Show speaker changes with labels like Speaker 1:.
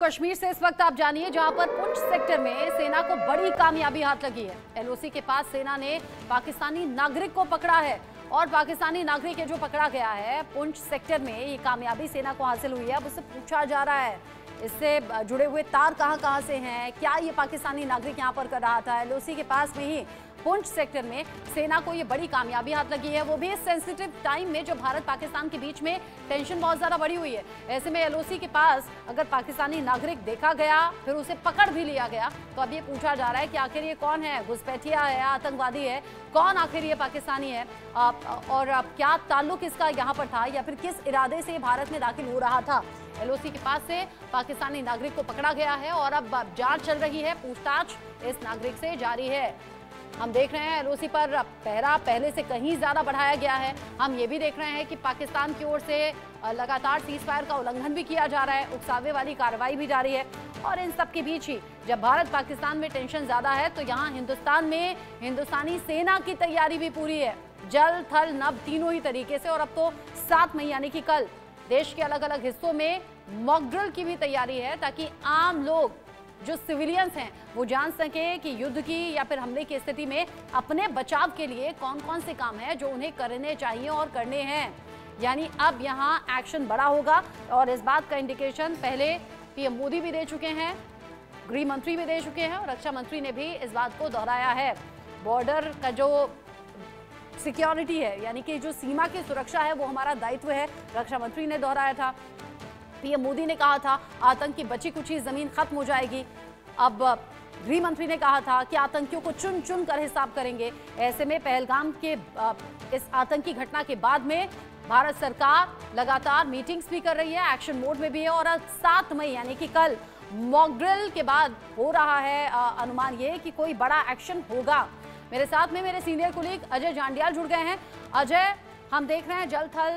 Speaker 1: कश्मीर से इस वक्त आप जानिए जहां पर पुंछ सेक्टर में सेना को बड़ी कामयाबी हाथ लगी है। एलओसी के पास सेना ने पाकिस्तानी नागरिक को पकड़ा है और पाकिस्तानी नागरिक जो पकड़ा गया है पुंछ सेक्टर में, ये कामयाबी सेना को हासिल हुई है। अब उससे पूछा जा रहा है इससे जुड़े हुए तार कहां से हैं, क्या ये पाकिस्तानी नागरिक यहां पर कर रहा था। एलओसी के पास में ही पुंछ सेक्टर में सेना को ये बड़ी कामयाबी हाथ लगी है, वो भी इस सेंसिटिव टाइम में जो भारत पाकिस्तान के बीच में टेंशन बहुत ज्यादा बढ़ी हुई है। ऐसे में एलओसी के पास अगर पाकिस्तानी नागरिक देखा गया, फिर उसे पकड़ भी लिया गया, तो अब ये पूछा जा रहा है कि आखिर ये कौन है, घुसपैठिया है, आतंकवादी है, कौन आखिर ये पाकिस्तानी है और क्या ताल्लुक इसका यहाँ पर था या फिर किस इरादे से भारत में दाखिल हो रहा था। एलओसी के पास से पाकिस्तानी नागरिक को पकड़ा गया है और अब जांच चल रही है, पूछताछ इस नागरिक से जारी है। हम देख रहे हैं एलओसी पर पहरा पहले से कहीं ज्यादा बढ़ाया गया है। हम ये भी देख रहे हैं कि पाकिस्तान की ओर से लगातार सीज फायर का उल्लंघन भी किया जा रहा है, उकसावे वाली कार्रवाई भी जारी है। और इन सब के बीच ही जब भारत पाकिस्तान में टेंशन ज्यादा है, तो यहाँ हिंदुस्तान में हिंदुस्तानी सेना की तैयारी भी पूरी है, जल थल नभ तीनों ही तरीके से। और अब तो 7 मई यानी कि कल देश के अलग अलग हिस्सों में मॉक ड्रिल की भी तैयारी है, ताकि आम लोग जो सिविलियंस हैं वो जान सके कि युद्ध की या फिर हमले की स्थिति में अपने बचाव के लिए कौन कौन से काम हैं जो उन्हें करने चाहिए और करने हैं। यानी अब यहाँ एक्शन बड़ा होगा और इस बात का इंडिकेशन पहले पीएम मोदी भी दे चुके हैं, गृह मंत्री भी दे चुके हैं और रक्षा मंत्री ने भी इस बात को दोहराया है। बॉर्डर का जो सिक्योरिटी है यानी कि जो सीमा की सुरक्षा है वो हमारा दायित्व है, रक्षा मंत्री ने दोहराया था। पीएम मोदी ने कहा था आतंक की बची कुची जमीन खत्म हो जाएगी। अब गृह मंत्री ने कहा था कि आतंकियों को चुन चुन कर हिसाब करेंगे। ऐसे में पहलगाम के इस आतंकी घटना के बाद में भारत सरकार लगातार मीटिंग्स भी कर रही है, एक्शन मोड में भी है। और 7 मई यानी कि कल मॉक ड्रिल के बाद हो रहा है अनुमान ये कि कोई बड़ा एक्शन होगा। मेरे साथ में मेरे सीनियर कुलीग अजय जांडियाल जुड़ गए हैं। अजय, हम देख रहे हैं जल थल